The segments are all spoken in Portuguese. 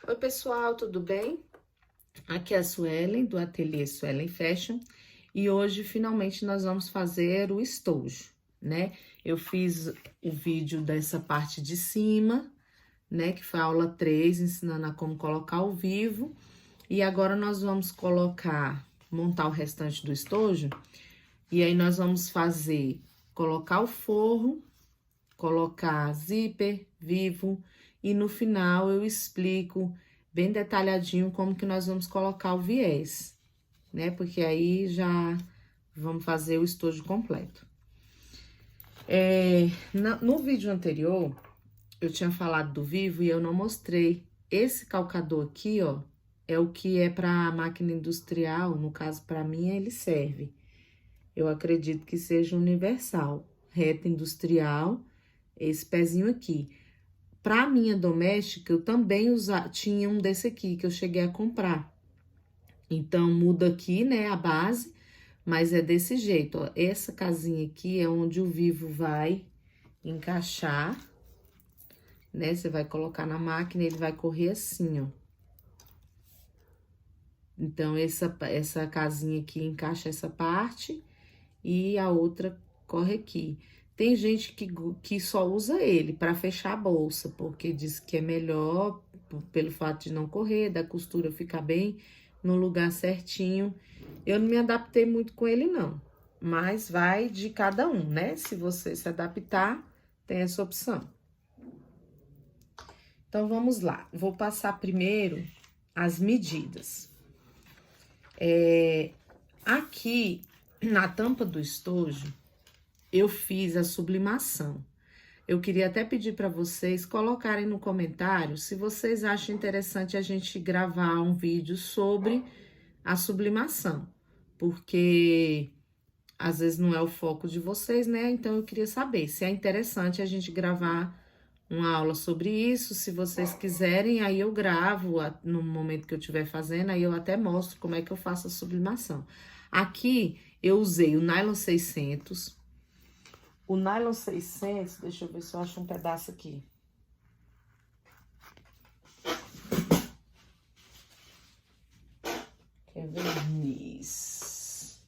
Oi, pessoal, tudo bem? Aqui é a Suelen, do Ateliê Suelen Fashion, e hoje, finalmente, nós vamos fazer o estojo, né? Eu fiz o vídeo dessa parte de cima, né? Que foi a aula 3, ensinando a como colocar ao vivo, e agora nós vamos montar o restante do estojo, e aí nós vamos colocar o forro, colocar zíper, vivo, e no final eu explico bem detalhadinho como que nós vamos colocar o viés, né? Porque aí já vamos fazer o estojo completo. No vídeo anterior, eu tinha falado do vivo e eu não mostrei. Esse calcador aqui, ó, é o que é para máquina industrial, no caso, para mim, ele serve. Eu acredito que seja universal, reta industrial, esse pezinho aqui. Para minha doméstica, eu também tinha um desse aqui, que eu cheguei a comprar. Então, muda aqui, né, a base, mas é desse jeito, ó. Essa casinha aqui é onde o vivo vai encaixar, né? Você vai colocar na máquina, ele vai correr assim, ó. Então, essa casinha aqui encaixa essa parte e a outra corre aqui. Tem gente que só usa ele para fechar a bolsa, porque diz que é melhor pelo fato de não correr, da costura ficar bem no lugar certinho. Eu não me adaptei muito com ele, não. Mas vai de cada um, né? Se você se adaptar, tem essa opção. Então, vamos lá. Vou passar primeiro as medidas. Aqui, na tampa do estojo, eu fiz a sublimação. Eu queria até pedir para vocês colocarem no comentário se vocês acham interessante a gente gravar um vídeo sobre a sublimação, porque às vezes não é o foco de vocês, né? Então eu queria saber se é interessante a gente gravar uma aula sobre isso. Se vocês quiserem, aí eu gravo no momento que eu estiver fazendo, aí eu até mostro como é que eu faço a sublimação. Aqui eu usei o nylon 600. O nylon 600, deixa eu ver se eu acho um pedaço aqui. Que é verniz.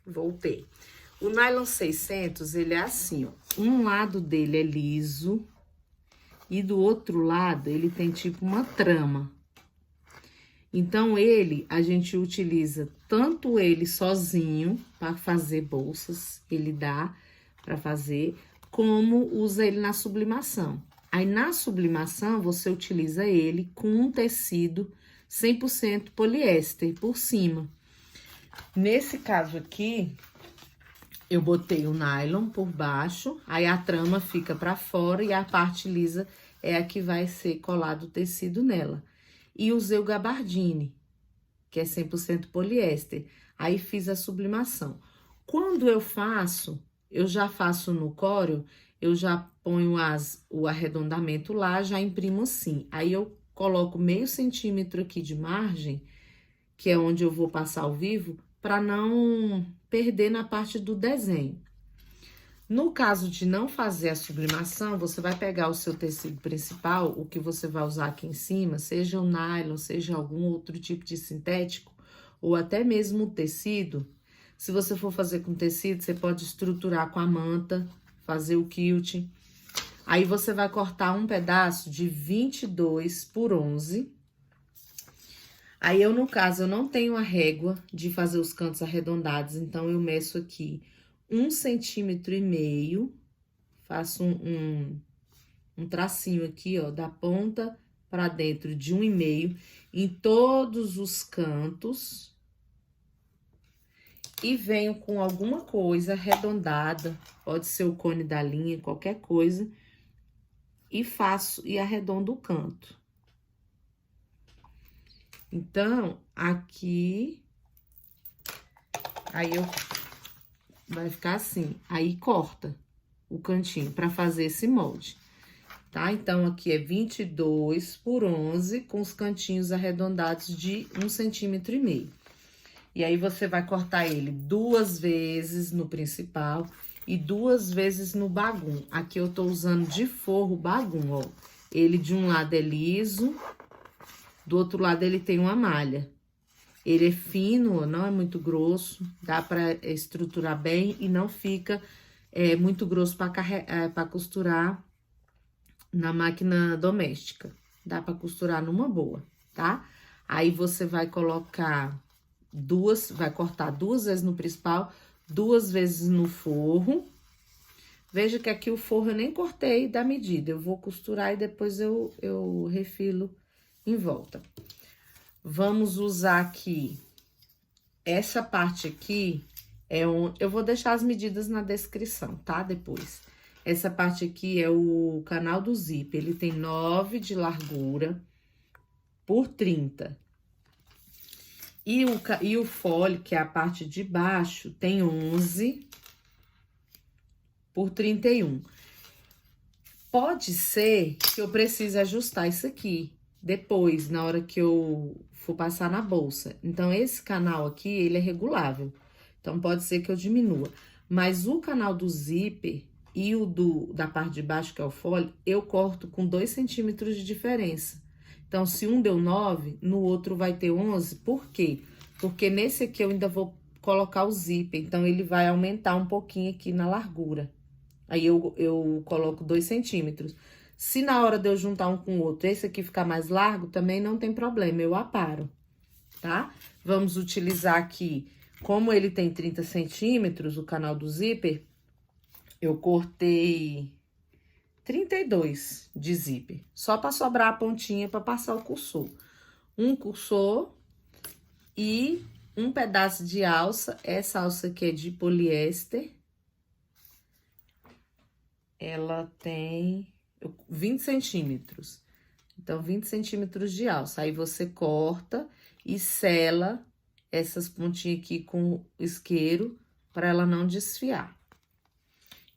Voltei. O nylon 600, ele é assim, ó. Um lado dele é liso e do outro lado ele tem tipo uma trama. Então, a gente utiliza tanto ele sozinho para fazer bolsas, ele dá para fazer, como usa ele na sublimação. Aí, na sublimação, você utiliza ele com um tecido 100% poliéster por cima. Nesse caso aqui, eu botei o nylon por baixo, aí a trama fica para fora e a parte lisa é a que vai ser colado o tecido nela. E usei o gabardine, que é 100% poliéster. Aí fiz a sublimação. Quando eu já faço no Corel, eu já ponho o arredondamento lá, já imprimo assim. Aí eu coloco meio centímetro aqui de margem, que é onde eu vou passar ao vivo, para não perder na parte do desenho. No caso de não fazer a sublimação, você vai pegar o seu tecido principal, o que você vai usar aqui em cima, seja o nylon, seja algum outro tipo de sintético, ou até mesmo o tecido. Se você for fazer com tecido, você pode estruturar com a manta, fazer o quilt. Aí, você vai cortar um pedaço de 22 por 11. Aí, no caso, eu não tenho a régua de fazer os cantos arredondados, então, eu meço aqui 1,5 cm, faço um tracinho aqui, ó, da ponta para dentro de 1,5 em todos os cantos. E venho com alguma coisa arredondada, pode ser o cone da linha, qualquer coisa, e arredondo o canto. Então, aqui, vai ficar assim, aí corta o cantinho para fazer esse molde, tá? Então, aqui é 22 por 11, com os cantinhos arredondados de 1,5 cm. E aí, você vai cortar ele 2 vezes no principal e 2 vezes no bagum. Aqui eu tô usando de forro bagum, ó. Ele de um lado é liso, do outro lado ele tem uma malha. Ele é fino, não é muito grosso, dá pra estruturar bem e não fica muito grosso pra costurar na máquina doméstica. Dá pra costurar numa boa, tá? Aí você vai colocar vai cortar 2 vezes no principal, 2 vezes no forro. Veja que aqui o forro eu nem cortei da medida, eu vou costurar e depois eu refilo em volta. Vamos usar aqui, essa parte aqui, eu vou deixar as medidas na descrição, tá? Depois. Essa parte aqui é o canal do zíper, ele tem 9 de largura por 30. E o fole, que é a parte de baixo, tem 11 por 31. Pode ser que eu precise ajustar isso aqui depois, na hora que eu for passar na bolsa. Então, esse canal aqui, ele é regulável. Então, pode ser que eu diminua. Mas o canal do zíper e o da parte de baixo, que é o fole, eu corto com 2 centímetros de diferença. Então, se um deu 9, no outro vai ter 11. Por quê? Porque nesse aqui eu ainda vou colocar o zíper. Então, ele vai aumentar um pouquinho aqui na largura. Aí, eu coloco 2 centímetros. Se na hora de eu juntar um com o outro, esse aqui ficar mais largo, também não tem problema, eu aparo, tá? Vamos utilizar aqui, como ele tem 30 centímetros, o canal do zíper, eu cortei 32 de zíper, só para sobrar a pontinha para passar o cursor. Um cursor e um pedaço de alça, essa alça aqui é de poliéster. Ela tem 20 centímetros. Então, 20 centímetros de alça. Aí, você corta e sela essas pontinhas aqui com isqueiro para ela não desfiar.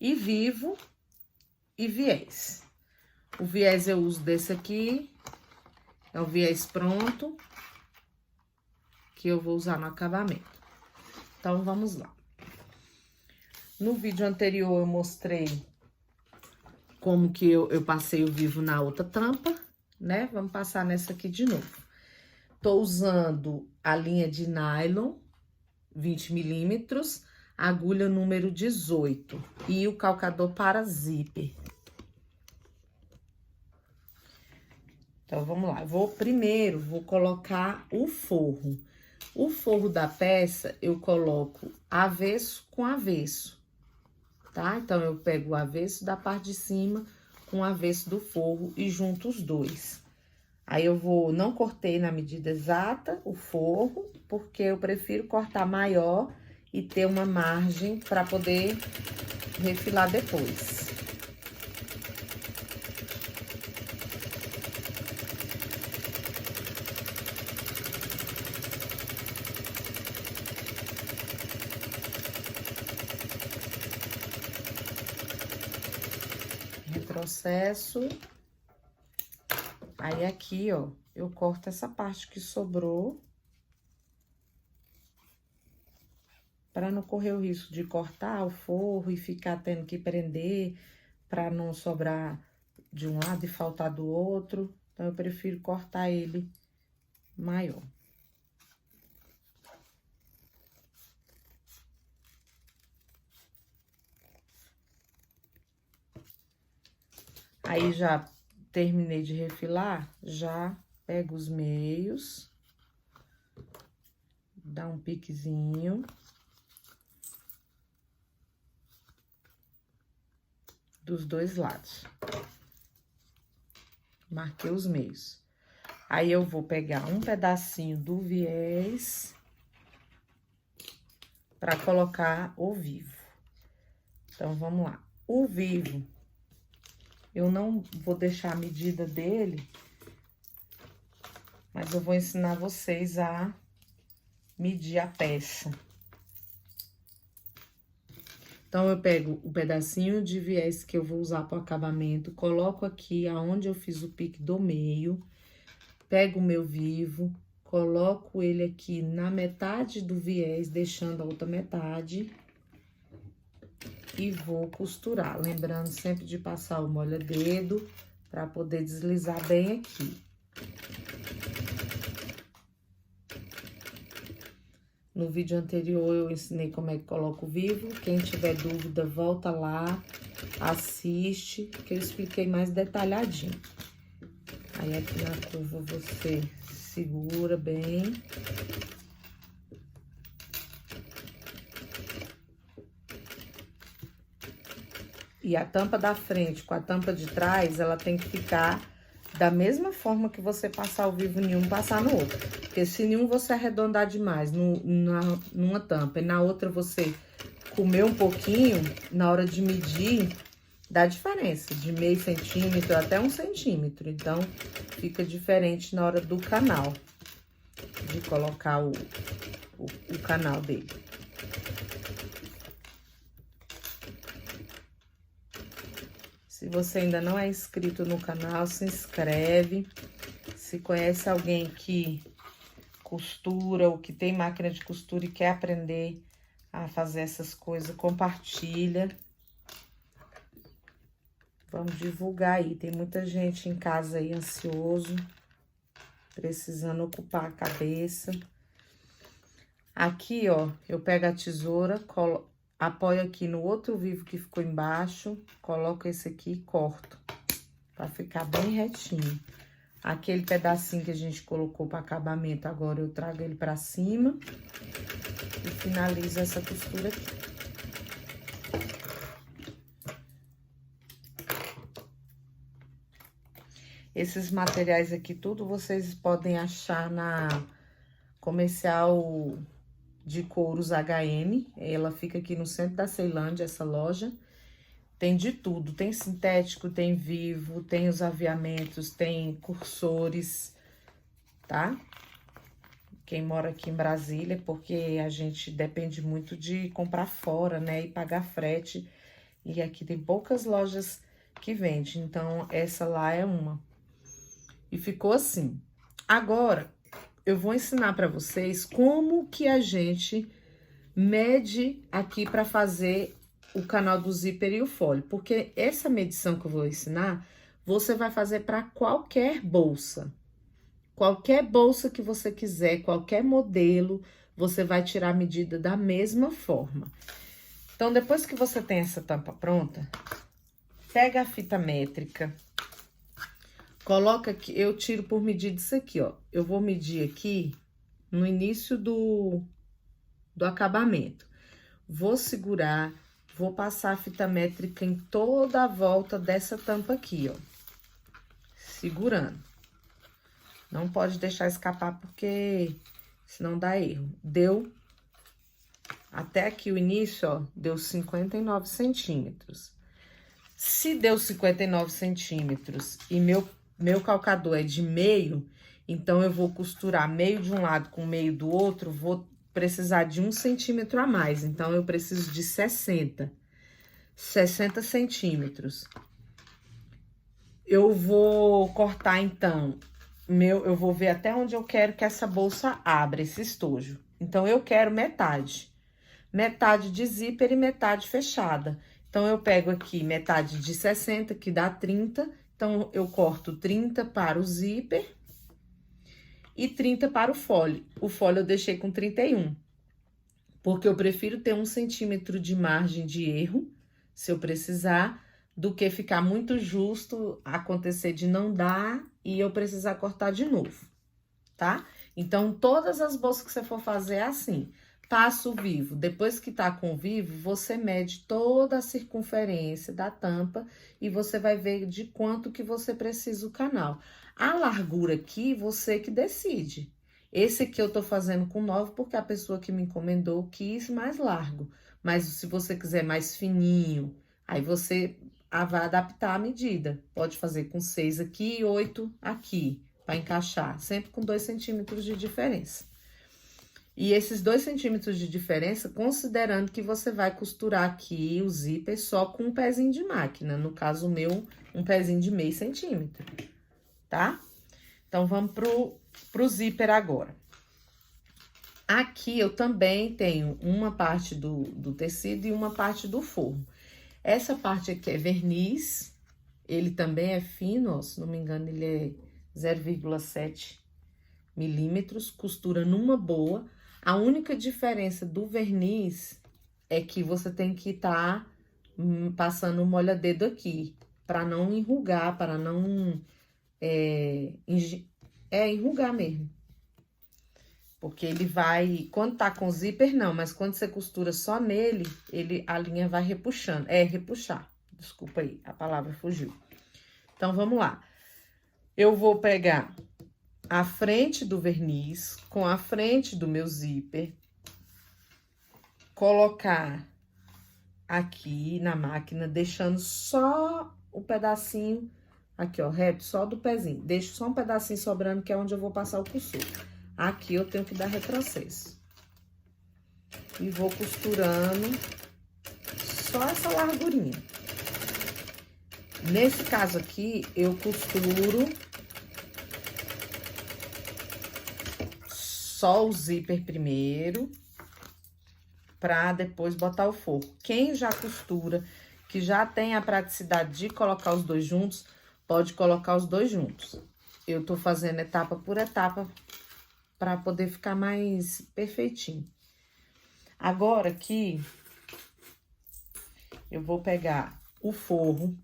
E vivo e viés. O viés eu uso desse aqui. É o viés pronto. Que eu vou usar no acabamento. Então, vamos lá. No vídeo anterior, eu mostrei como que eu passei o vivo na outra tampa, né? Vamos passar nessa aqui de novo. Tô usando a linha de nylon, 20 milímetros, agulha número 18 e o calcador para zíper. Então, vamos lá. Primeiro, vou colocar o forro. O forro da peça, eu coloco avesso com avesso. Tá? Então, eu pego o avesso da parte de cima com o avesso do forro e junto os dois. Aí, não cortei na medida exata o forro, porque eu prefiro cortar maior e ter uma margem para poder refilar depois. Retrocesso. Aí, aqui, ó, eu corto essa parte que sobrou. Para não correr o risco de cortar o forro e ficar tendo que prender, para não sobrar de um lado e faltar do outro. Então, eu prefiro cortar ele maior. Aí, já terminei de refilar, já pego os meios, dá um piquezinho. Dos dois lados. Marquei os meios. Aí, eu vou pegar um pedacinho do viés para colocar o vivo. Então, vamos lá. O vivo, eu não vou deixar a medida dele, mas eu vou ensinar vocês a medir a peça. Então, eu pego o pedacinho de viés que eu vou usar para o acabamento, coloco aqui aonde eu fiz o pique do meio, pego o meu vivo, coloco ele aqui na metade do viés, deixando a outra metade. e vou costurar. Lembrando sempre de passar o molha-dedo para poder deslizar bem aqui. No vídeo anterior eu ensinei como é que coloca o vivo. Quem tiver dúvida, volta lá, assiste, que eu expliquei mais detalhadinho. Aí aqui na curva você segura bem. E a tampa da frente com a tampa de trás, ela tem que ficar da mesma forma que você passar o vivo em um, passar no outro. Porque se em um você arredondar demais numa tampa e na outra você comer um pouquinho, na hora de medir, dá diferença de meio centímetro até 1 centímetro. Então, fica diferente na hora do canal, de colocar o canal dele. Se você ainda não é inscrito no canal, se inscreve. Se conhece alguém que costura ou que tem máquina de costura e quer aprender a fazer essas coisas, compartilha. Vamos divulgar aí. Tem muita gente em casa aí ansioso, precisando ocupar a cabeça. Aqui, ó, eu pego a tesoura, apoio aqui no outro vivo que ficou embaixo, coloco esse aqui e corto, pra ficar bem retinho. Aquele pedacinho que a gente colocou para acabamento, agora eu trago ele pra cima e finalizo essa costura aqui. Esses materiais aqui, tudo vocês podem achar na Comercial de Couros HM. Ela fica aqui no centro da Ceilândia, essa loja. Tem de tudo, tem sintético, tem vivo, tem os aviamentos, tem cursores, tá? Quem mora aqui em Brasília, porque a gente depende muito de comprar fora, né? E pagar frete. E aqui tem poucas lojas que vendem, então essa lá é uma. E ficou assim. Agora, eu vou ensinar pra vocês como que a gente mede aqui pra fazer o canal do zíper e o fole, porque essa medição que eu vou ensinar, você vai fazer para qualquer bolsa. Qualquer bolsa que você quiser, qualquer modelo, você vai tirar a medida da mesma forma. Então, depois que você tem essa tampa pronta, pega a fita métrica, coloca aqui, eu tiro por medida isso aqui, ó. Eu vou medir aqui no início do acabamento. Vou segurar, vou passar a fita métrica em toda a volta dessa tampa aqui, ó. Segurando. Não pode deixar escapar, porque senão dá erro. Deu até aqui o início, ó, deu 59 centímetros. Se deu 59 centímetros e meu calcador é de meio, então eu vou costurar meio de um lado com meio do outro, vou precisar de 1 centímetro a mais. Então, eu preciso de 60 centímetros. Eu vou cortar, então, eu vou ver até onde eu quero que essa bolsa abra, esse estojo. Então, eu quero metade. Metade de zíper e metade fechada. Então, eu pego aqui metade de 60, que dá 30. Então, eu corto 30 para o zíper e 30 para o fole. O fole eu deixei com 31, porque eu prefiro ter 1 centímetro de margem de erro, se eu precisar, do que ficar muito justo, acontecer de não dar e eu precisar cortar de novo, tá? Então, todas as bolsas que você for fazer é assim. Passa o vivo. Depois que tá com o vivo, você mede toda a circunferência da tampa e você vai ver de quanto que você precisa o canal. A largura aqui, você que decide. Esse aqui eu tô fazendo com 9 porque a pessoa que me encomendou quis mais largo. Mas se você quiser mais fininho, aí você vai adaptar a medida. Pode fazer com 6 aqui e 8 aqui, para encaixar. Sempre com 2 centímetros de diferença. E esses 2 centímetros de diferença, considerando que você vai costurar aqui o zíper só com um pezinho de máquina. No caso, o meu, um pezinho de meio centímetro, tá? Então, vamos pro zíper agora. Aqui, eu também tenho uma parte do tecido e uma parte do forro. Essa parte aqui é verniz, ele também é fino, ó, se não me engano, ele é 0,7 milímetros, costura numa boa. A única diferença do verniz é que você tem que estar passando o molha-dedo aqui, para não enrugar, para não enrugar mesmo. Porque ele vai, quando tá com zíper, não, mas quando você costura só nele, a linha vai repuxando. Repuxar. Desculpa aí, a palavra fugiu. Então, vamos lá. Eu vou pegar a frente do verniz com a frente do meu zíper, colocar aqui na máquina, deixando só o pedacinho aqui, ó, reto, só do pezinho. Deixo só um pedacinho sobrando, que é onde eu vou passar o cursor. Aqui eu tenho que dar retrocesso. E vou costurando só essa largurinha. Nesse caso aqui, eu costuro só o zíper primeiro, pra depois botar o forro. Quem já costura, que já tem a praticidade de colocar os dois juntos, pode colocar os dois juntos. Eu tô fazendo etapa por etapa, para poder ficar mais perfeitinho. Agora aqui, eu vou pegar o forro,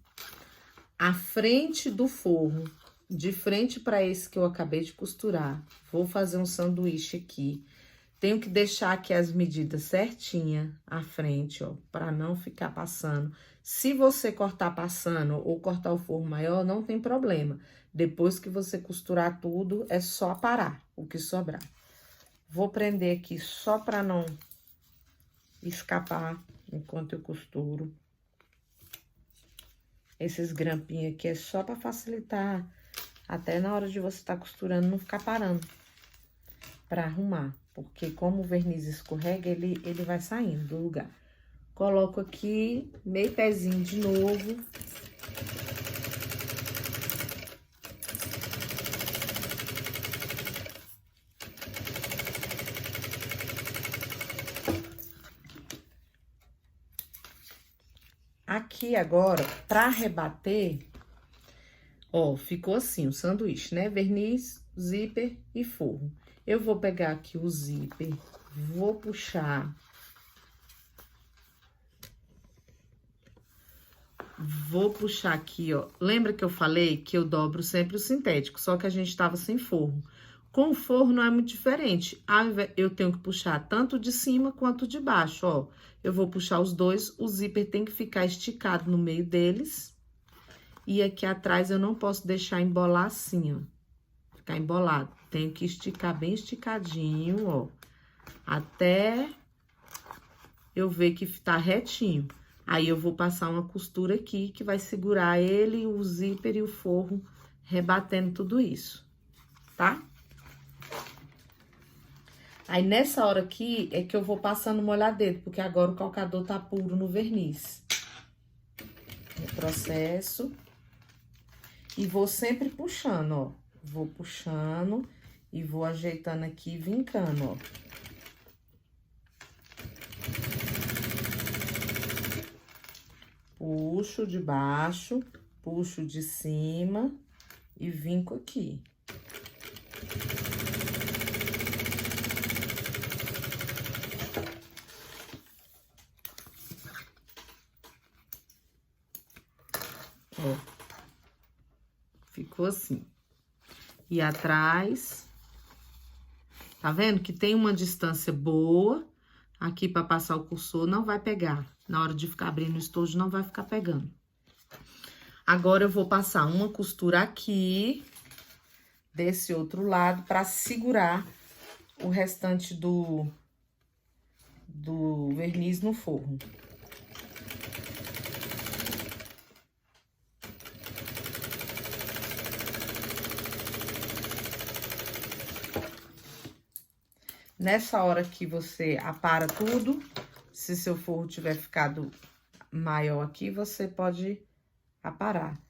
a frente do forro, de frente para esse que eu acabei de costurar. Vou fazer um sanduíche aqui. Tenho que deixar aqui as medidas certinha à frente, ó, para não ficar passando. Se você cortar passando ou cortar o forro maior, não tem problema. Depois que você costurar tudo, é só parar o que sobrar. Vou prender aqui só para não escapar enquanto eu costuro. Esses grampinhos aqui é só para facilitar, até na hora de você estar costurando, não ficar parando para arrumar. Porque como o verniz escorrega, ele vai saindo do lugar. Coloco aqui meio pezinho de novo. Aqui agora, para rebater, ó, ficou assim o sanduíche, né? Verniz, zíper e forro. Eu vou pegar aqui o zíper, vou puxar. Vou puxar aqui, ó. Lembra que eu falei que eu dobro sempre o sintético, só que a gente tava sem forro. Com o forro não é muito diferente. Eu tenho que puxar tanto de cima quanto de baixo, ó. Eu vou puxar os dois, o zíper tem que ficar esticado no meio deles. E aqui atrás eu não posso deixar embolar assim, ó. Ficar embolado. Tenho que esticar bem esticadinho, ó. Até eu ver que tá retinho. Aí, eu vou passar uma costura aqui, que vai segurar ele, o zíper e o forro, rebatendo tudo isso, tá? Aí, nessa hora aqui, é que eu vou passando molhadedo, porque agora o calcador tá puro no verniz. Retrocesso. E vou sempre puxando, ó. Vou puxando e vou ajeitando aqui, vincando, ó. Puxo de baixo, puxo de cima e vinco aqui. Ó. Ficou assim. E atrás, tá vendo que tem uma distância boa aqui pra passar o cursor, não vai pegar. Na hora de ficar abrindo o estojo, não vai ficar pegando. Agora, eu vou passar uma costura aqui, desse outro lado, pra segurar o restante do verniz no forro. Nessa hora que você apara tudo, se seu forro tiver ficado maior aqui, você pode aparar.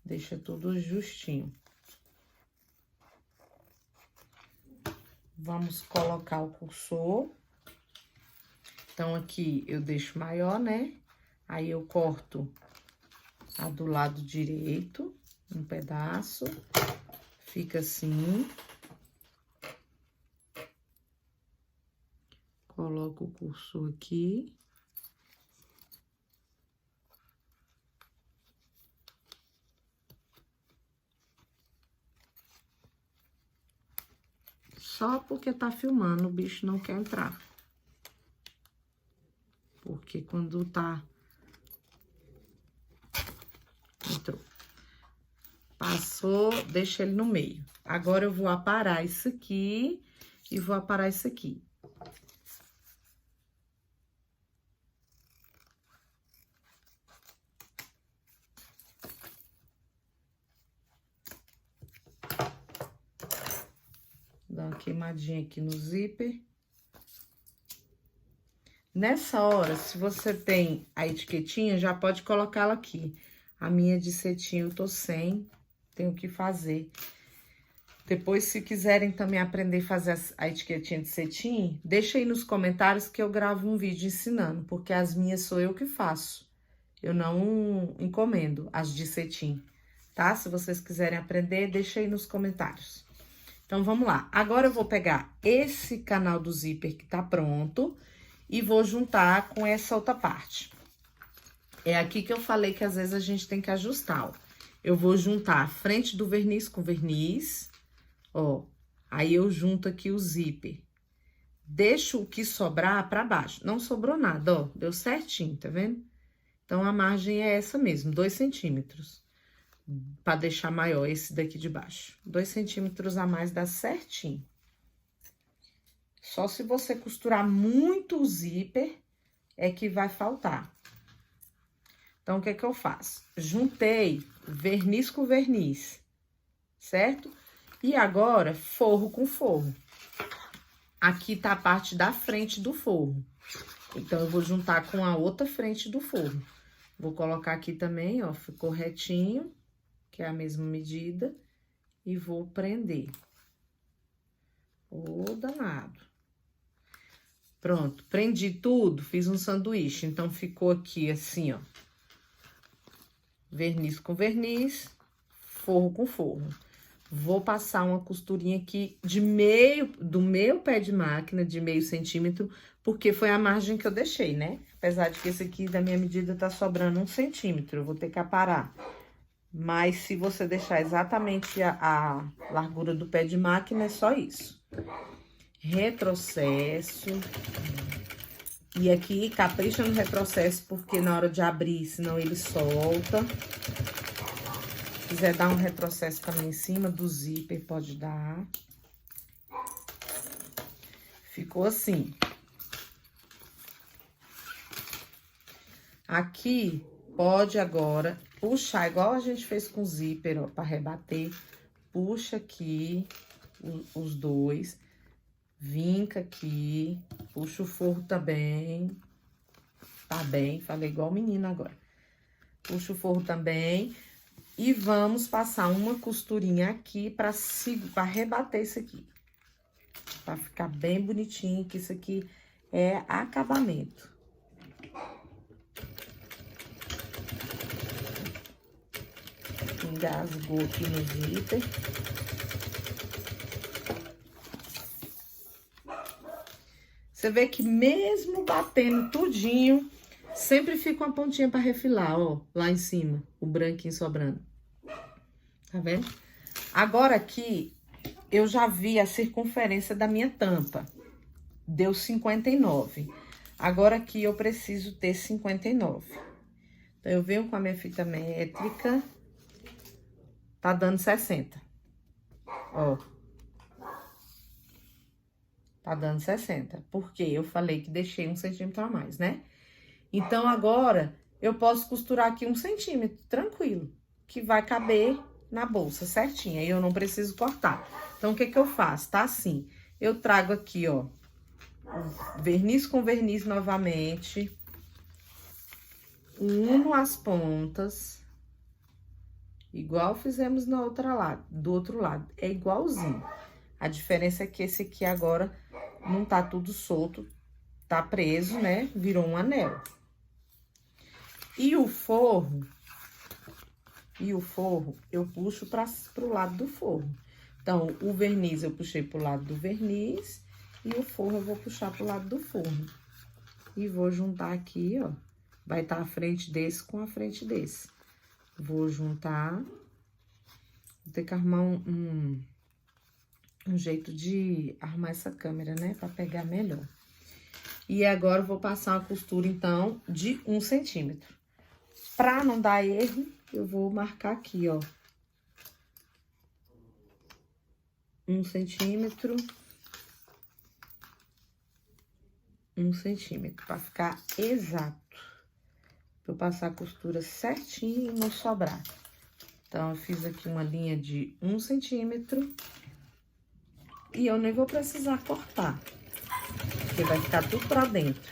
Deixa tudo justinho. Vamos colocar o cursor. Então, aqui eu deixo maior, né? Aí, eu corto a do lado direito, um pedaço. Fica assim. Coloco o cursor aqui. Só porque tá filmando, o bicho não quer entrar. Porque quando tá... Entrou. Passou, deixa ele no meio. Agora, eu vou aparar isso aqui e vou aparar isso aqui. Dá uma queimadinha aqui no zíper. Nessa hora, se você tem a etiquetinha, já pode colocá-la aqui. A minha de cetim eu tô sem, tenho que fazer. Depois, se quiserem também aprender a fazer a etiquetinha de cetim, deixa aí nos comentários que eu gravo um vídeo ensinando, porque as minhas sou eu que faço. Eu não encomendo as de cetim, tá? Se vocês quiserem aprender, deixa aí nos comentários. Então, vamos lá. Agora, eu vou pegar esse canal do zíper que tá pronto e vou juntar com essa outra parte. É aqui que eu falei que às vezes a gente tem que ajustar, ó. Eu vou juntar a frente do verniz com verniz, ó. Aí, eu junto aqui o zíper. Deixo o que sobrar pra baixo. Não sobrou nada, ó. Deu certinho, tá vendo? Então, a margem é essa mesmo, 2 centímetros. Pra deixar maior esse daqui de baixo. 2 centímetros a mais dá certinho. Só se você costurar muito o zíper, é que vai faltar. Então, o que eu faço? Juntei verniz com verniz, certo? E agora, forro com forro. Aqui tá a parte da frente do forro. Então, eu vou juntar com a outra frente do forro. Vou colocar aqui também, ó, ficou retinho, que é a mesma medida, e vou prender. Ô, danado. Pronto, prendi tudo, fiz um sanduíche. Então, ficou aqui assim, ó. Verniz com verniz, forro com forro. Vou passar uma costurinha aqui do meu pé de máquina, de meio centímetro, porque foi a margem que eu deixei, né? Apesar de que esse aqui, da minha medida, tá sobrando 1 centímetro, eu vou ter que aparar. Mas, se você deixar exatamente a largura do pé de máquina, é só isso. Retrocesso. E aqui, capricha no retrocesso, porque na hora de abrir, senão ele solta. Se quiser dar um retrocesso também em cima do zíper, pode dar. Ficou assim. Aqui, pode agora puxar, igual a gente fez com o zíper, ó, pra rebater. Puxa aqui os dois. Vinca aqui. Puxa o forro também. Tá bem, falei igual menina agora. Puxa o forro também. E vamos passar uma costurinha aqui pra rebater isso aqui. Pra ficar bem bonitinho, que isso aqui é acabamento. Engasgou aqui no zíper. Você vê que mesmo batendo tudinho, sempre fica uma pontinha pra refilar, ó, lá em cima, o branquinho sobrando. Tá vendo? Agora aqui, eu já vi a circunferência da minha tampa. Deu 59. Agora aqui eu preciso ter 59. Então, eu venho com a minha fita métrica. Tá dando 60. Ó. Tá dando 60. Porque eu falei que deixei 1 centímetro a mais, né? Então, agora, eu posso costurar aqui 1 centímetro, tranquilo. Que vai caber na bolsa certinha. E eu não preciso cortar. Então, o que eu faço? Tá assim. Eu trago aqui, ó. Verniz com verniz novamente. Uno as pontas. Igual fizemos do outro lado. É igualzinho. A diferença é que esse aqui agora não tá tudo solto. tá preso, né? Virou um anel. E o forro, eu puxo pro lado do forro. Então, o verniz eu puxei pro lado do verniz e o forro eu vou puxar pro lado do forro. E vou juntar aqui, ó. Vai estar a frente desse com a frente desse. Vou juntar. Vou ter que arrumar um jeito de arrumar essa câmera, né? Pra pegar melhor. E agora, eu vou passar uma costura, então, de 1 centímetro. Pra não dar erro, eu vou marcar aqui, ó. 1 centímetro. 1 centímetro, pra ficar exato. Pra eu passar a costura certinho e não sobrar. Então, eu fiz aqui uma linha de 1 centímetro. E eu nem vou precisar cortar. Porque vai ficar tudo pra dentro.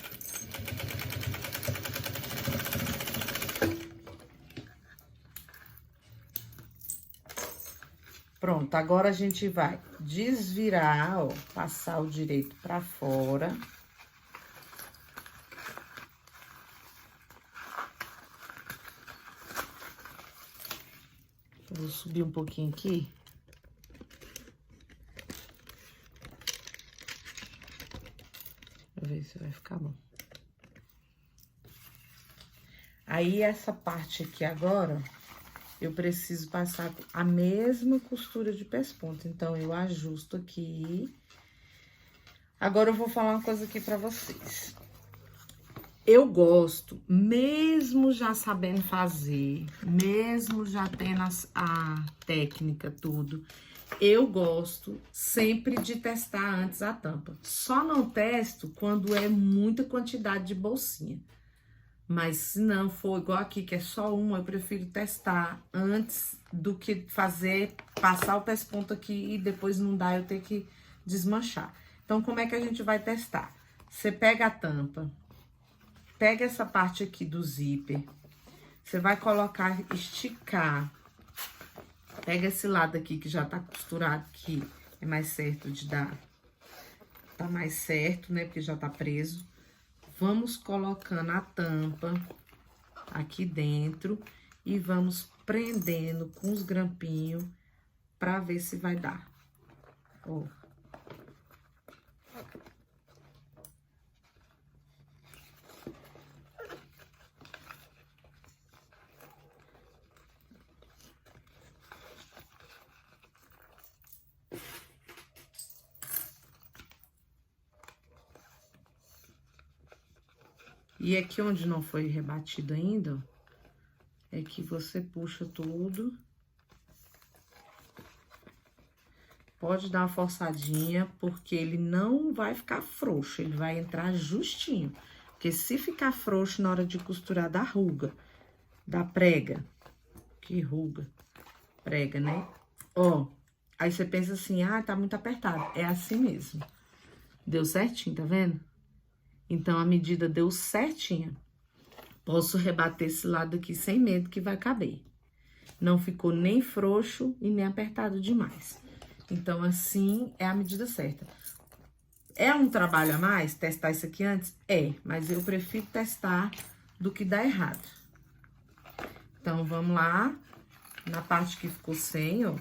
Pronto, agora a gente vai desvirar, ó, passar o direito pra fora. Eu vou subir um pouquinho aqui. Pra ver se vai ficar bom. Aí, essa parte aqui agora, eu preciso passar a mesma costura de pesponto. Então, eu ajusto aqui. Agora, eu vou falar uma coisa aqui pra vocês. Eu gosto, mesmo já sabendo fazer, mesmo já tendo a técnica, tudo, eu gosto sempre de testar antes a tampa. Só não testo quando é muita quantidade de bolsinha. Mas se não for igual aqui, que é só uma, eu prefiro testar antes do que fazer, passar o pesponto aqui e depois não dá, eu ter que desmanchar. Então, como é que a gente vai testar? Você pega a tampa, pega essa parte aqui do zíper, você vai colocar, esticar. Pega esse lado aqui que já tá costurado, que é mais certo de dar. Tá mais certo, né? Porque já tá preso. Vamos colocando a tampa aqui dentro e vamos prendendo com os grampinhos pra ver se vai dar. Ó. E aqui onde não foi rebatido ainda, ó, é que você puxa tudo. Pode dar uma forçadinha, porque ele não vai ficar frouxo, ele vai entrar justinho. Porque se ficar frouxo na hora de costurar, dá ruga, dá prega. Que ruga, prega, né? Ó, aí você pensa assim, ah, tá muito apertado. É assim mesmo. Deu certinho, tá vendo? Então, a medida deu certinha. Posso rebater esse lado aqui sem medo que vai caber. Não ficou nem frouxo e nem apertado demais. Então, assim, é a medida certa. É um trabalho a mais testar isso aqui antes? É, mas eu prefiro testar do que dar errado. Então, vamos lá. Na parte que ficou sem, ó.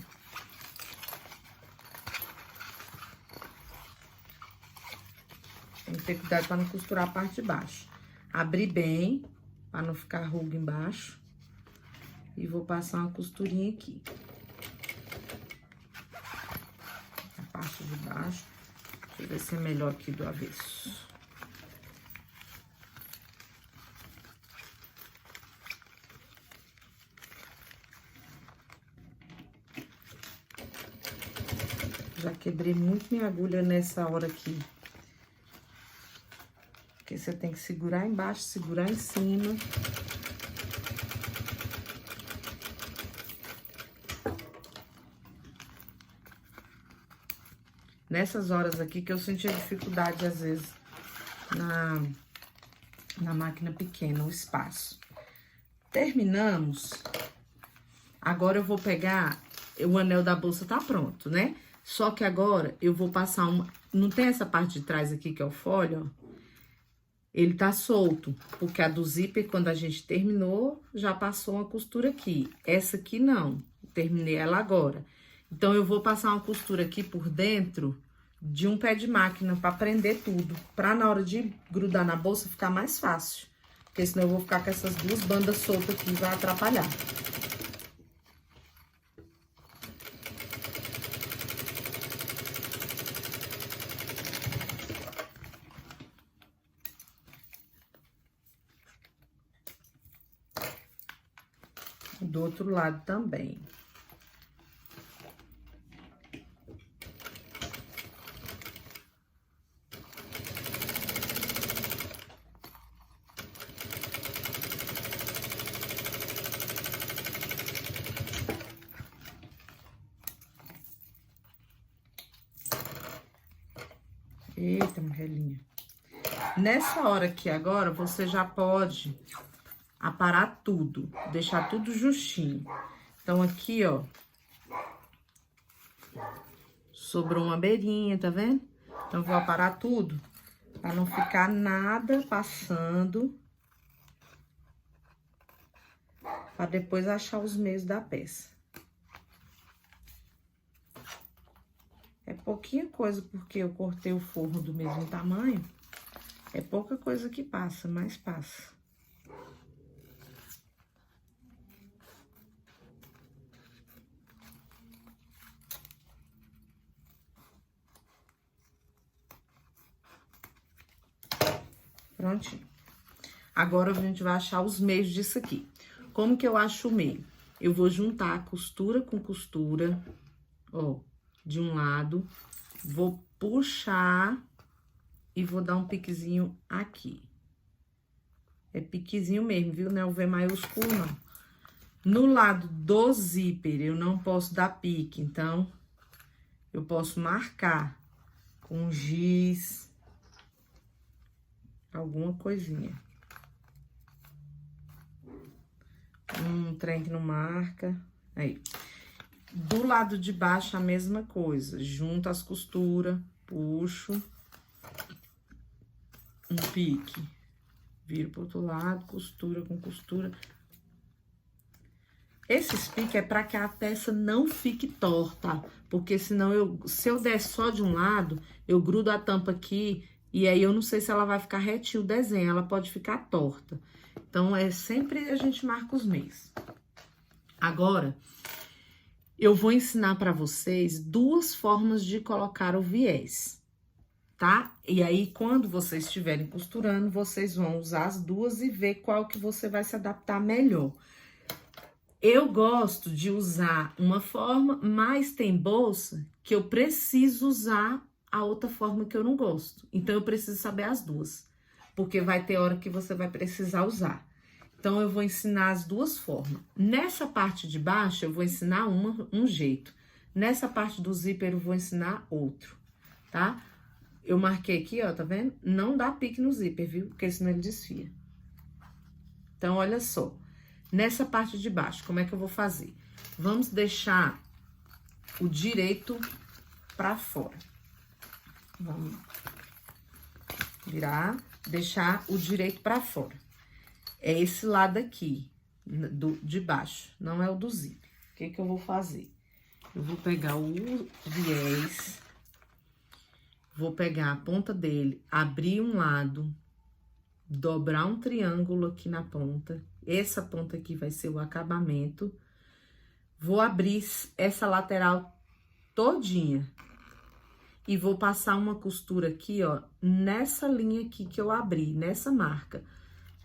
Tem que ter cuidado para não costurar a parte de baixo. Abrir bem, para não ficar ruga embaixo. E vou passar uma costurinha aqui. A parte de baixo. Deixa eu ver se é melhor aqui do avesso. Já quebrei muito minha agulha nessa hora aqui. Porque você tem que segurar embaixo, segurar em cima. Nessas horas aqui que eu senti a dificuldade, às vezes, na máquina pequena, o espaço. Terminamos. Agora, eu vou pegar... O anel da bolsa tá pronto, né? Só que agora, eu vou passar uma... Não tem essa parte de trás aqui, que é o folho, ó? ele tá solto, porque a do zíper, quando a gente terminou, já passou uma costura aqui. Essa aqui não, terminei ela agora. Então, eu vou passar uma costura aqui por dentro de um pé de máquina pra prender tudo, pra na hora de grudar na bolsa ficar mais fácil. Porque senão eu vou ficar com essas duas bandas soltas aqui e vai atrapalhar. Do outro lado também. Eita, morrelinha. Nessa hora aqui agora, você já pode aparar tudo, deixar tudo justinho. Então, aqui, ó, sobrou uma beirinha, tá vendo? Então, eu vou aparar tudo, pra não ficar nada passando, pra depois achar os meios da peça. É pouquinha coisa, porque eu cortei o forro do mesmo tamanho. É pouca coisa que passa, mas passa. Prontinho. Agora, a gente vai achar os meios disso aqui. Como que eu acho o meio? Eu vou juntar costura com costura, ó, de um lado. Vou puxar e vou dar um piquezinho aqui. É piquezinho mesmo, viu? Não é o V maiúsculo, não. No lado do zíper, eu não posso dar pique, então, eu posso marcar com giz, alguma coisinha. Um trem que não marca. Aí. Do lado de baixo, a mesma coisa. Junto as costuras, puxo. Um pique. Viro pro outro lado, costura com costura. Esses piques é pra que a peça não fique torta. Porque senão, se eu der só de um lado, eu grudo a tampa aqui. E aí, eu não sei se ela vai ficar retinho o desenho. Ela pode ficar torta. Então, sempre a gente marca os meios. Agora, eu vou ensinar pra vocês duas formas de colocar o viés, tá? E aí, quando vocês estiverem costurando, vocês vão usar as duas e ver qual que você vai se adaptar melhor. Eu gosto de usar uma forma, mas tem bolsa que eu preciso usar a outra forma que eu não gosto. Então, eu preciso saber as duas, porque vai ter hora que você vai precisar usar. Então, eu vou ensinar as duas formas. Nessa parte de baixo, eu vou ensinar um jeito. Nessa parte do zíper, eu vou ensinar outro, tá? Eu marquei aqui, ó, tá vendo? Não dá pique no zíper, viu? Porque senão ele desfia. Então, olha só. Nessa parte de baixo, como é que eu vou fazer? Vamos deixar o direito pra fora. Vamos virar, deixar o direito pra fora. É esse lado aqui, de baixo, não é o do zíper. O que que eu vou fazer? Eu vou pegar o viés, vou pegar a ponta dele, abrir um lado, dobrar um triângulo aqui na ponta. Essa ponta aqui vai ser o acabamento. Vou abrir essa lateral todinha. E vou passar uma costura aqui, ó, nessa linha aqui que eu abri, nessa marca.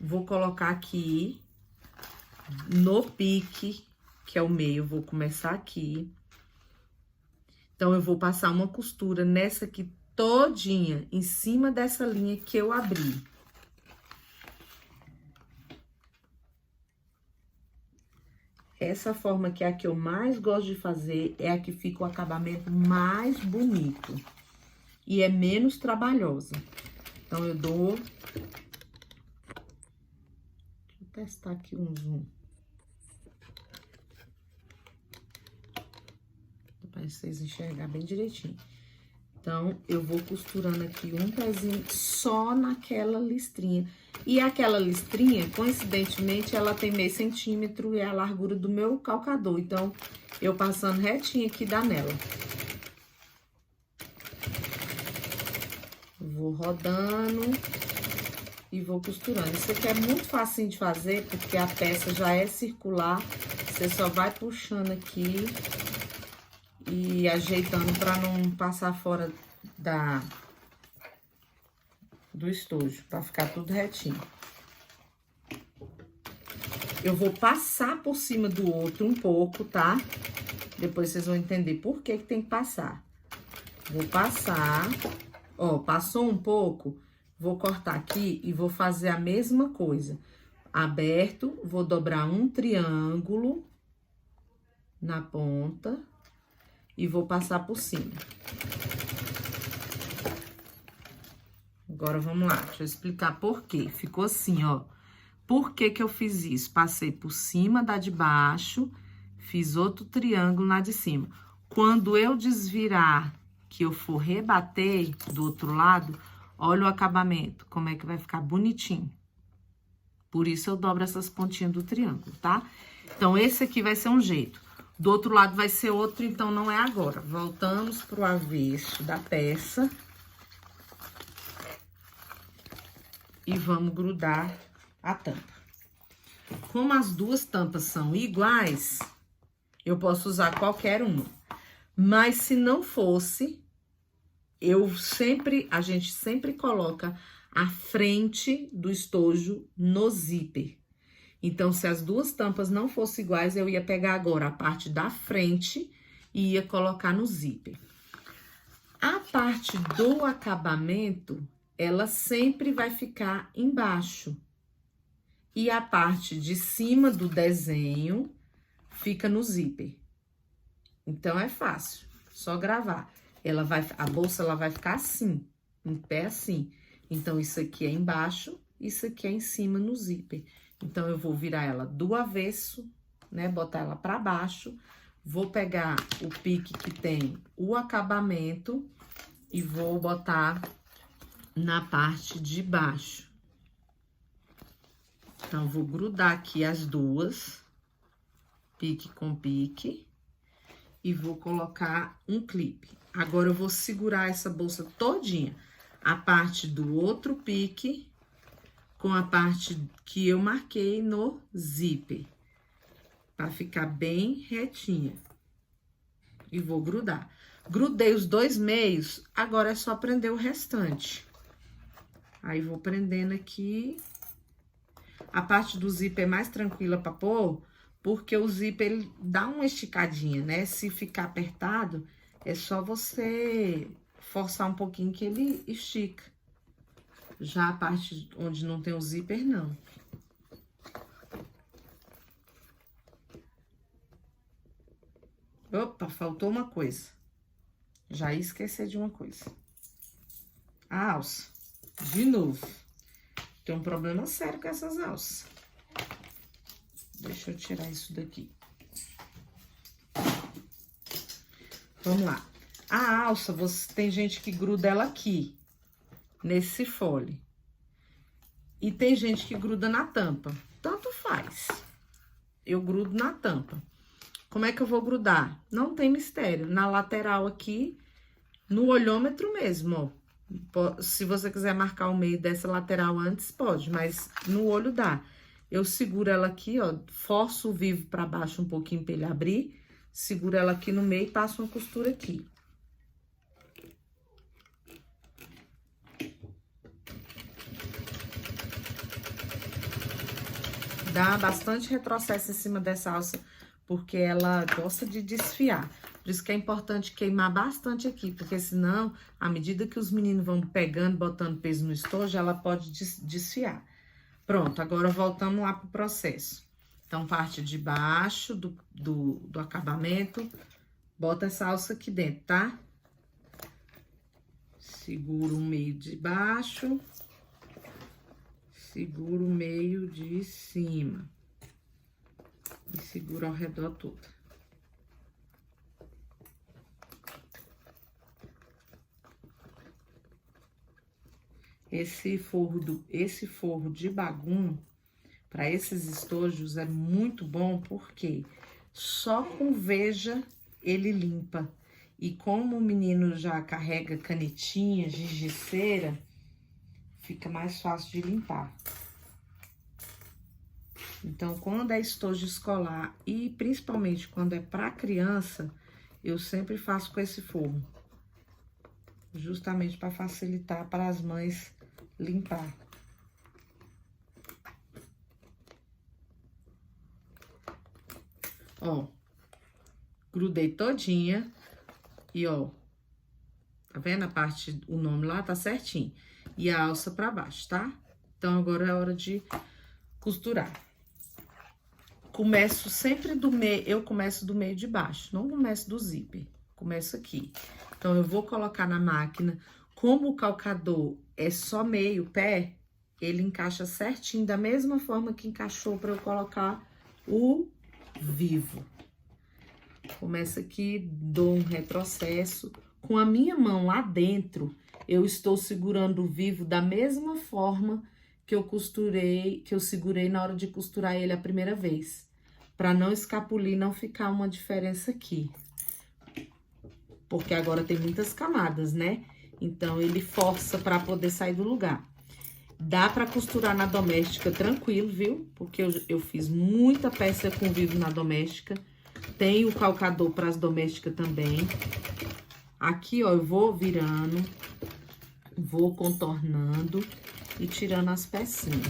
Vou colocar aqui no pique, que é o meio, vou começar aqui. Então, eu vou passar uma costura nessa aqui todinha, em cima dessa linha que eu abri. Essa forma que é a que eu mais gosto de fazer, é a que fica o acabamento mais bonito. E é menos trabalhosa. Então, eu dou... Deixa eu testar aqui um zoom. Para vocês enxergarem bem direitinho. Então, eu vou costurando aqui um pezinho só naquela listrinha. E aquela listrinha, coincidentemente, ela tem meio centímetro e é a largura do meu calcador. Então, eu passando retinho aqui dá nela. Vou rodando e vou costurando. Isso aqui é muito facinho de fazer, porque a peça já é circular. Você só vai puxando aqui e ajeitando para não passar fora do estojo, para ficar tudo retinho. Eu vou passar por cima do outro um pouco, tá? Depois vocês vão entender por que tem que passar. Vou passar, ó, passou um pouco, vou cortar aqui e vou fazer a mesma coisa. Aberto, vou dobrar um triângulo na ponta e vou passar por cima. Agora, vamos lá, deixa eu explicar por quê. Ficou assim, ó. Por que que eu fiz isso? Passei por cima da de baixo, fiz outro triângulo na de cima. Quando eu desvirar, que eu for rebater do outro lado, olha o acabamento, como é que vai ficar bonitinho. Por isso, eu dobro essas pontinhas do triângulo, tá? Então, esse aqui vai ser um jeito. Do outro lado vai ser outro, então não é agora. Voltamos pro avesso da peça. E vamos grudar a tampa. Como as duas tampas são iguais, eu posso usar qualquer uma. Mas se não fosse, a gente sempre coloca a frente do estojo no zíper. Então, se as duas tampas não fossem iguais, eu ia pegar agora a parte da frente e ia colocar no zíper. A parte do acabamento, ela sempre vai ficar embaixo. E a parte de cima do desenho fica no zíper. Então, é fácil, só gravar. A bolsa, ela vai ficar assim, em pé assim. Então, isso aqui é embaixo, isso aqui é em cima no zíper. Então, eu vou virar ela do avesso, né? Botar ela pra baixo. Vou pegar o pique que tem o acabamento e vou botar na parte de baixo. Então, vou grudar aqui as duas, pique com pique, e vou colocar um clipe. Agora, eu vou segurar essa bolsa todinha, a parte do outro pique com a parte que eu marquei no zíper, pra ficar bem retinha. E vou grudar. Grudei os dois meios, agora é só prender o restante. Aí, vou prendendo aqui. A parte do zíper é mais tranquila pra pôr, porque o zíper, ele dá uma esticadinha, né? Se ficar apertado, é só você forçar um pouquinho que ele estica. Já a parte onde não tem o zíper, não. Opa, faltou uma coisa. Já ia esquecer de uma coisa. A alça. De novo. Tem um problema sério com essas alças. Deixa eu tirar isso daqui. Vamos lá. A alça, tem gente que gruda ela aqui, nesse fole. E tem gente que gruda na tampa. Tanto faz. Eu grudo na tampa. Como é que eu vou grudar? Não tem mistério. Na lateral aqui, no olhômetro mesmo, ó. Se você quiser marcar o meio dessa lateral antes, pode, mas no olho dá. Eu seguro ela aqui, ó, forço o vivo pra baixo um pouquinho pra ele abrir, seguro ela aqui no meio e passo uma costura aqui. Dá bastante retrocesso em cima dessa alça, porque ela gosta de desfiar. Por isso que é importante queimar bastante aqui, porque senão, à medida que os meninos vão pegando, botando peso no estojo, ela pode desfiar. Pronto, agora voltamos lá pro processo. Então, parte de baixo do acabamento, bota essa alça aqui dentro, tá? Seguro o meio de baixo, seguro o meio de cima. E seguro ao redor todo. esse forro de bagum para esses estojos é muito bom, porque só com veja ele limpa. E como o menino já carrega canetinha, giz de cera, fica mais fácil de limpar. Então, quando é estojo escolar e principalmente quando é para criança, eu sempre faço com esse forro. Justamente para facilitar para as mães limpar. Ó, grudei todinha e ó, tá vendo a parte, o nome lá tá certinho. E a alça pra baixo, tá? Então, agora é a hora de costurar. Começo sempre do meio, eu começo do meio de baixo, não começo do zíper, começo aqui. Então, eu vou colocar na máquina, como o calcador é só meio pé, ele encaixa certinho, da mesma forma que encaixou pra eu colocar o vivo. Começa aqui, dou um retrocesso. Com a minha mão lá dentro, eu estou segurando o vivo da mesma forma que eu costurei, que eu segurei na hora de costurar ele a primeira vez. Pra não escapulir, não ficar uma diferença aqui. Porque agora tem muitas camadas, né? Então, ele força pra poder sair do lugar. Dá pra costurar na doméstica tranquilo, viu? Porque eu fiz muita peça com vivo na doméstica. Tem o calcador para as domésticas também. Aqui, ó, eu vou virando, vou contornando e tirando as pecinhas.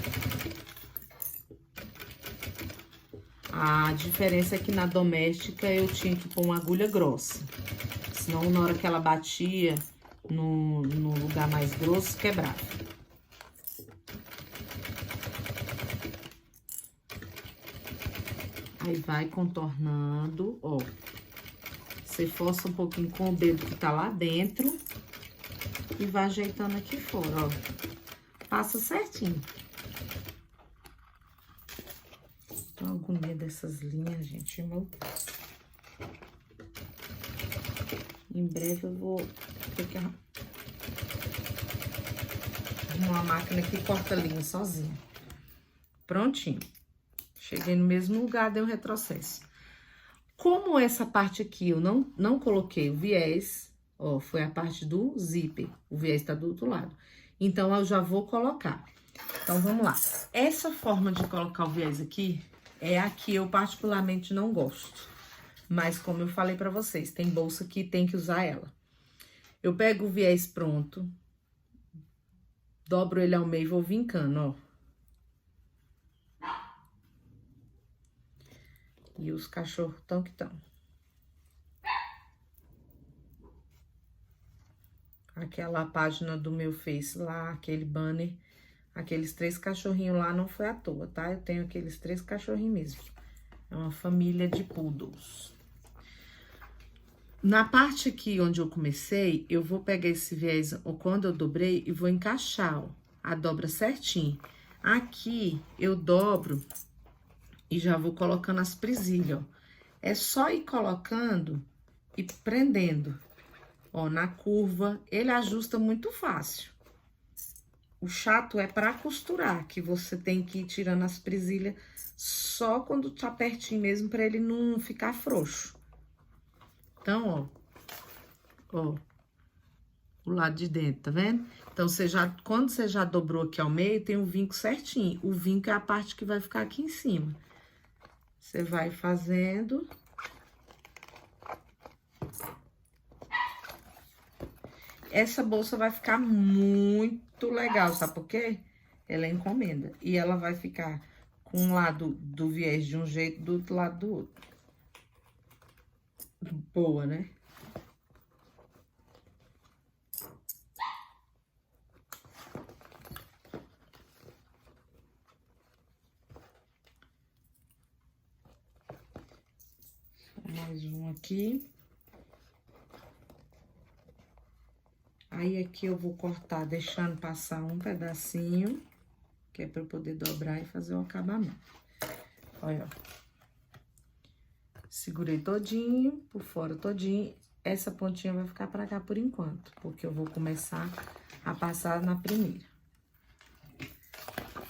A diferença é que na doméstica eu tinha que pôr uma agulha grossa. Senão, na hora que ela batia no lugar mais grosso, quebrava. Aí, vai contornando, ó. Você força um pouquinho com o dedo que tá lá dentro e vai ajeitando aqui fora, ó. Passa certinho. Tô com agonia dessas linhas, gente, meu. Em breve eu vou ter que arrumar uma máquina que corta linha sozinha. Prontinho. Cheguei no mesmo lugar, deu um retrocesso. Como essa parte aqui eu não coloquei o viés, ó, foi a parte do zíper, o viés tá do outro lado. Então, eu já vou colocar. Então, vamos lá. Essa forma de colocar o viés aqui é a que eu particularmente não gosto. Mas, como eu falei pra vocês, tem bolsa que tem que usar ela. Eu pego o viés pronto, dobro ele ao meio e vou vincando, ó. E os cachorros tão que tão. Aquela página do meu Face lá, aquele banner, aqueles 3 cachorrinhos lá não foi à toa, tá? Eu tenho aqueles 3 cachorrinhos mesmo. É uma família de poodles. Na parte aqui onde eu comecei, eu vou pegar esse viés, ou quando eu dobrei, e vou encaixar, ó, a dobra certinho. Aqui, eu dobro e já vou colocando as presilhas, ó. É só ir colocando e prendendo. Ó, na curva, ele ajusta muito fácil. O chato é pra costurar, que você tem que ir tirando as presilhas só quando tá pertinho mesmo, pra ele não ficar frouxo. Então, ó, o lado de dentro, tá vendo? Então, quando você já dobrou aqui ao meio, tem o vinco certinho. O vinco é a parte que vai ficar aqui em cima. Você vai fazendo. Essa bolsa vai ficar muito legal, sabe por quê? Ela é encomenda. E ela vai ficar com um lado do viés de um jeito, do outro lado do outro. Boa, né? Mais um aqui. Aí, aqui eu vou cortar, deixando passar um pedacinho, que é pra eu poder dobrar e fazer o acabamento. Olha, ó. Segurei todinho, por fora todinho. Essa pontinha vai ficar pra cá por enquanto, porque eu vou começar a passar na primeira.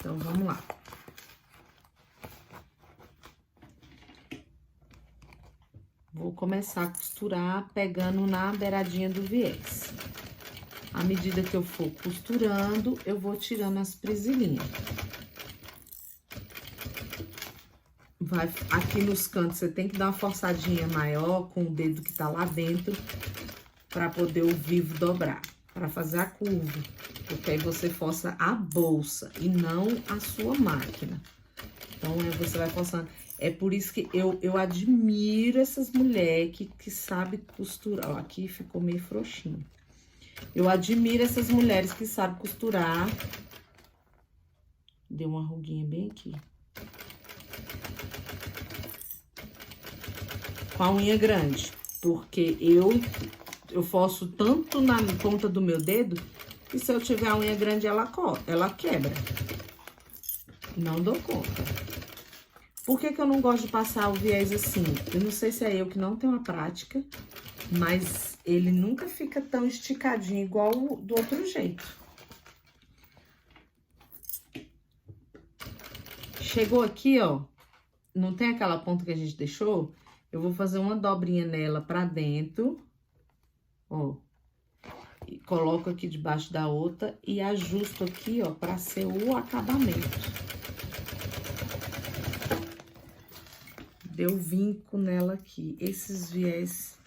Então, vamos lá. Vou começar a costurar pegando na beiradinha do viés. À medida que eu for costurando, eu vou tirando as presilhinhas. Aqui nos cantos, você tem que dar uma forçadinha maior com o dedo que tá lá dentro, pra poder o vivo dobrar, pra fazer a curva. Porque aí você força a bolsa e não a sua máquina. Então, você vai forçando. É por isso que eu admiro essas mulheres que sabem costurar. Ó, aqui ficou meio frouxinho. Eu admiro essas mulheres que sabem costurar. Deu uma ruguinha bem aqui. Com a unha grande. Porque eu forço tanto na ponta do meu dedo que se eu tiver a unha grande, ela quebra. Não dou conta. Por que que eu não gosto de passar o viés assim? Eu não sei se é eu que não tenho a prática, mas ele nunca fica tão esticadinho igual do outro jeito. Chegou aqui, ó, não tem aquela ponta que a gente deixou? Eu vou fazer uma dobrinha nela pra dentro, ó. E coloco aqui debaixo da outra e ajusto aqui, ó, pra ser o acabamento. Deu vinco nela aqui. Esses viés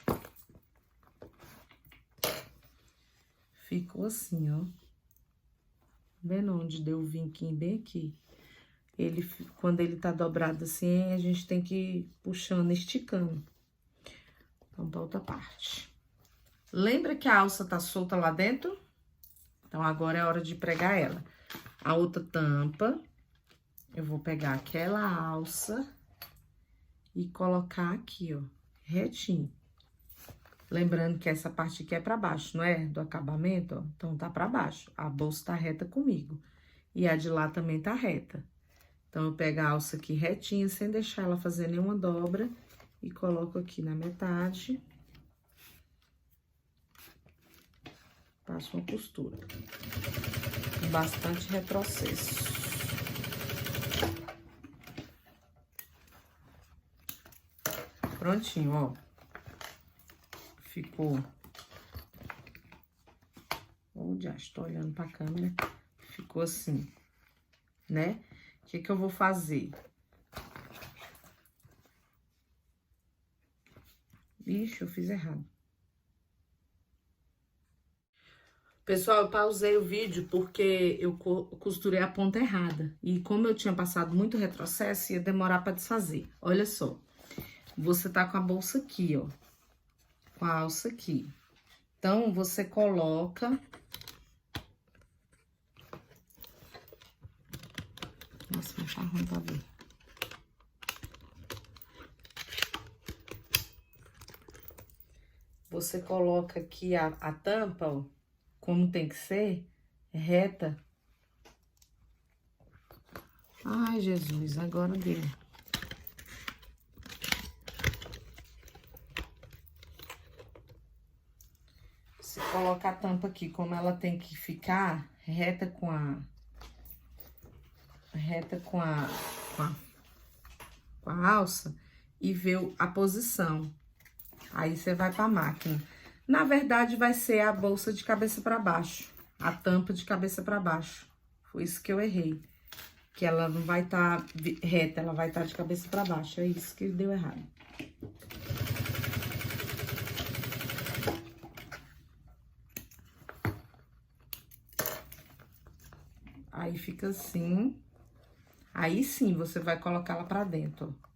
ficou assim, ó. Vendo onde deu o vinquinho bem aqui? Quando ele tá dobrado assim, a gente tem que ir puxando, esticando. Então, pra outra parte. Lembra que a alça tá solta lá dentro? Então, agora é hora de pregar ela. A outra tampa, eu vou pegar aquela alça e colocar aqui, ó, retinho. Lembrando que essa parte aqui é pra baixo, não é? Do acabamento, ó. Então, tá pra baixo. A bolsa tá reta comigo. E a de lá também tá reta. Então, eu pego a alça aqui retinha, sem deixar ela fazer nenhuma dobra. E coloco aqui na metade. Passo uma costura. Com bastante retrocesso. Prontinho, ó. Ficou. Já estou olhando pra câmera. Ficou assim, né? O que que eu vou fazer? Ixi, eu fiz errado. Pessoal, eu pausei o vídeo porque eu costurei a ponta errada. E como eu tinha passado muito retrocesso, ia demorar pra desfazer. Olha só. Você tá com a bolsa aqui, ó. Com a alça aqui. Então, você coloca... Nossa, mas tá ruim pra ver. Você coloca aqui a tampa, ó, como tem que ser, reta. Ai, Jesus, agora deu. Você coloca a tampa aqui, como ela tem que ficar reta com a alça e ver a posição. Aí, você vai pra máquina. Na verdade, vai ser a bolsa de cabeça pra baixo. A tampa de cabeça pra baixo. Foi isso que eu errei. Que ela não vai estar reta, ela vai estar de cabeça pra baixo. É isso que deu errado. Aí, fica assim. Aí, sim, você vai colocar ela pra dentro, ó.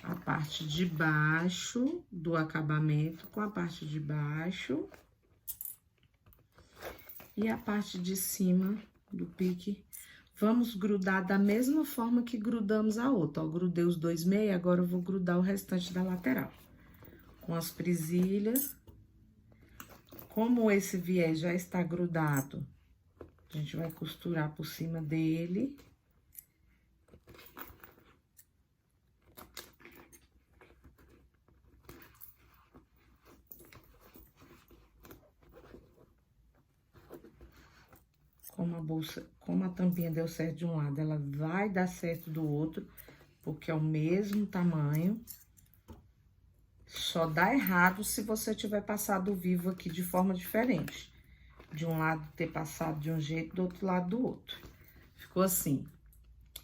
A parte de baixo do acabamento com a parte de baixo. E a parte de cima do pique. Vamos grudar da mesma forma que grudamos a outra, ó. Grudei os 2 meios, agora eu vou grudar o restante da lateral. Com as presilhas. Como esse viés já está grudado, a gente vai costurar por cima dele. bolsa, como a tampinha deu certo de um lado, ela vai dar certo do outro, porque é o mesmo tamanho. Só dá errado se você tiver passado o vivo aqui de forma diferente. De um lado ter passado de um jeito, do outro lado do outro. Ficou assim.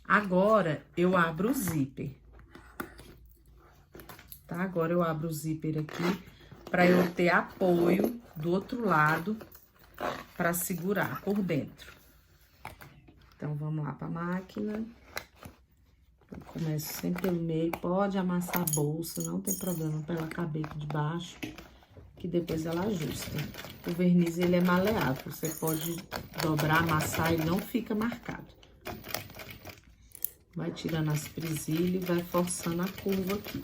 Agora, eu abro o zíper. Tá? Agora, eu abro o zíper aqui, pra eu ter apoio do outro lado, pra segurar por dentro. Então, vamos lá pra máquina. Eu começo sempre pelo meio, pode amassar a bolsa, não tem problema pra ela caber aqui de baixo, que depois ela ajusta. O verniz, ele é maleável, você pode dobrar, amassar, ele não fica marcado. Vai tirando as presilhas e vai forçando a curva aqui.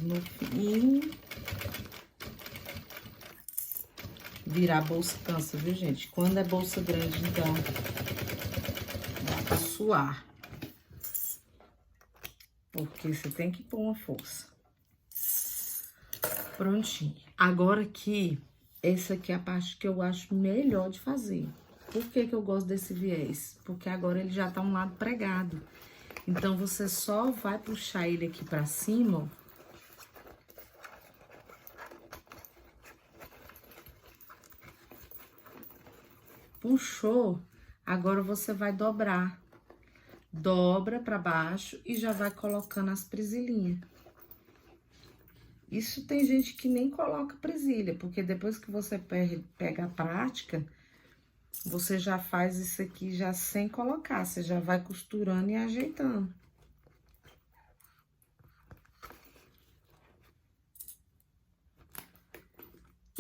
No fim. Virar a bolsa cansa, viu, gente? Quando é bolsa grande, então, dá pra suar. Porque você tem que pôr uma força. Prontinho. Agora aqui, essa aqui é a parte que eu acho melhor de fazer. Por que que eu gosto desse viés? Porque agora ele já tá um lado pregado. Então, você só vai puxar ele aqui pra cima, ó. Puxou, agora você vai dobrar. Dobra pra baixo e já vai colocando as presilhinhas. Isso tem gente que nem coloca presilha, porque depois que você pega a prática, você já faz isso aqui já sem colocar, você já vai costurando e ajeitando.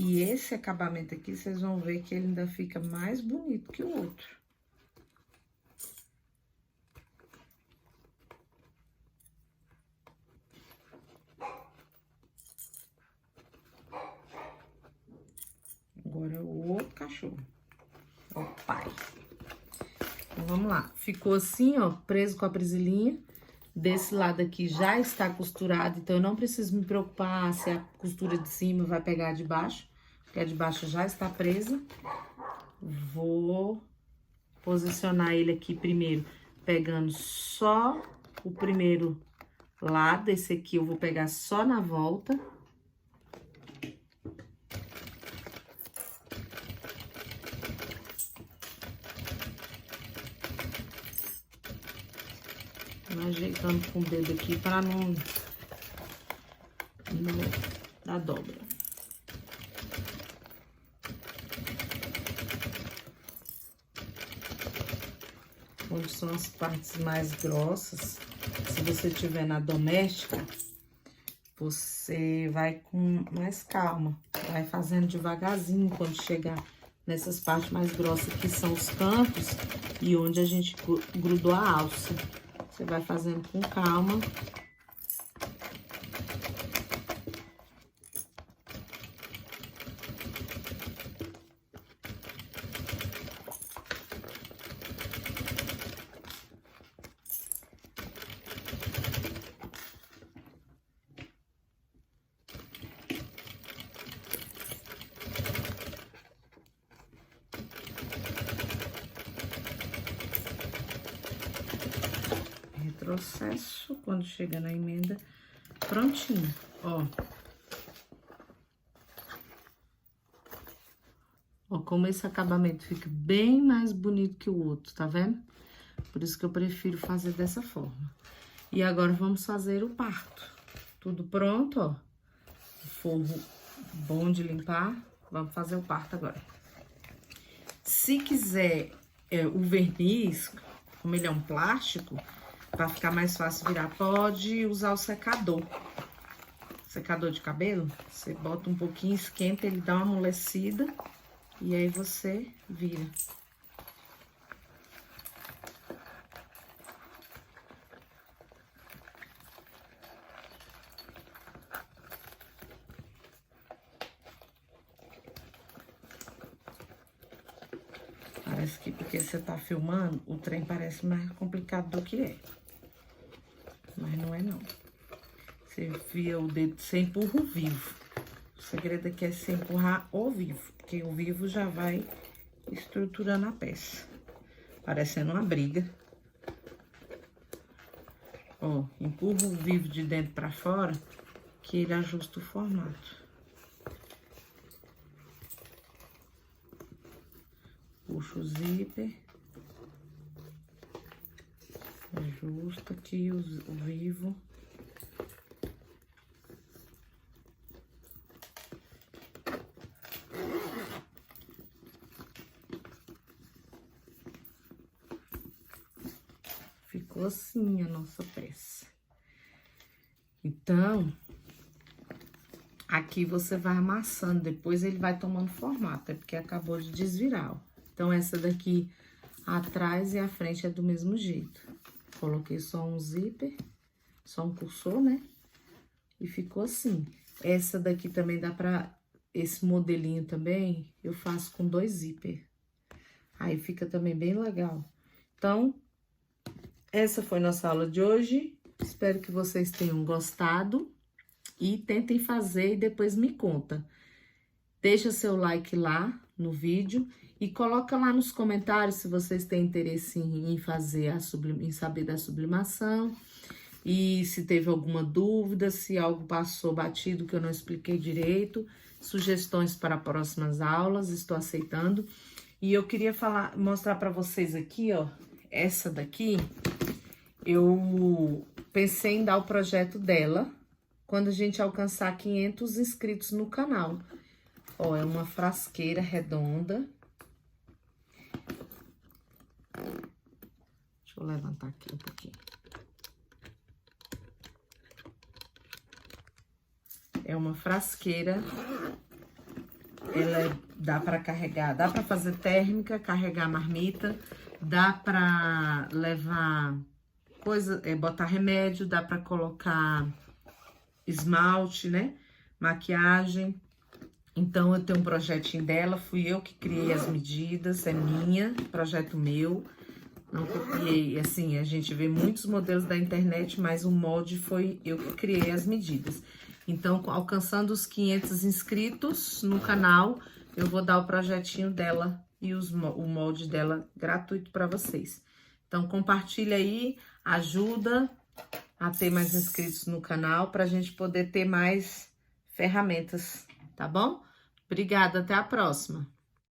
E esse acabamento aqui, vocês vão ver que ele ainda fica mais bonito que o outro. Agora é o outro cachorro. Ó, o pai. Então, vamos lá. Ficou assim, ó, preso com a presilhinha. Desse lado aqui já está costurado, então eu não preciso me preocupar se a costura de cima vai pegar de baixo, porque a de baixo já está presa. Vou posicionar ele aqui primeiro, pegando só o primeiro lado. Esse aqui eu vou pegar só na volta. Ajeitando com o dedo aqui para não dar dobra. Onde são as partes mais grossas, se você tiver na doméstica, você vai com mais calma, vai fazendo devagarzinho quando chegar nessas partes mais grossas, que são os cantos e onde a gente grudou a alça. Você vai fazendo com calma. Processo, quando chega na emenda, prontinho, ó. Ó, como esse acabamento fica bem mais bonito que o outro, tá vendo? Por isso que eu prefiro fazer dessa forma. E agora, vamos fazer o parto. Tudo pronto, ó. O forro bom de limpar. Vamos fazer o parto agora. Se quiser o verniz, como ele é um plástico, pra ficar mais fácil virar, pode usar o secador. Secador de cabelo, você bota um pouquinho, esquenta, ele dá uma amolecida e aí você vira. Parece que porque você tá filmando, o trem parece mais complicado do que é. Mas não é não. Você enfia o dedo, você empurra o vivo. O segredo aqui é você empurrar o vivo, porque o vivo já vai estruturando a peça. Parecendo uma briga. Ó, empurra o vivo de dentro pra fora, que ele ajusta o formato. Puxa o zíper. Ajusta aqui o vivo. Ficou assim a nossa peça. Então, aqui você vai amassando, depois ele vai tomando formato, é porque acabou de desvirar, ó. Então, essa daqui, atrás e a frente é do mesmo jeito. Coloquei só um zíper, só um cursor, né? E ficou assim. Essa daqui também dá pra... Esse modelinho também, eu faço com 2 zíper. Aí, fica também bem legal. Então, essa foi nossa aula de hoje. Espero que vocês tenham gostado. E tentem fazer e depois me conta. Deixa seu like lá no vídeo. E coloca lá nos comentários se vocês têm interesse em fazer em saber da sublimação. E se teve alguma dúvida, se algo passou batido que eu não expliquei direito. Sugestões para próximas aulas, estou aceitando. E eu queria mostrar para vocês aqui, ó. Essa daqui, eu pensei em dar o projeto dela quando a gente alcançar 500 inscritos no canal. Ó, é uma frasqueira redonda. Deixa eu levantar aqui um pouquinho. É uma frasqueira. Ela dá para carregar, dá para fazer térmica, carregar marmita, dá para levar coisa, botar remédio, dá para colocar esmalte, né? Maquiagem. Então, eu tenho um projetinho dela, fui eu que criei as medidas, é minha, projeto meu. Não copiei, assim, a gente vê muitos modelos da internet, mas o molde foi eu que criei as medidas. Então, alcançando os 500 inscritos no canal, eu vou dar o projetinho dela e o molde dela gratuito para vocês. Então, compartilha aí, ajuda a ter mais inscritos no canal, para a gente poder ter mais ferramentas, tá bom? Obrigada, até a próxima!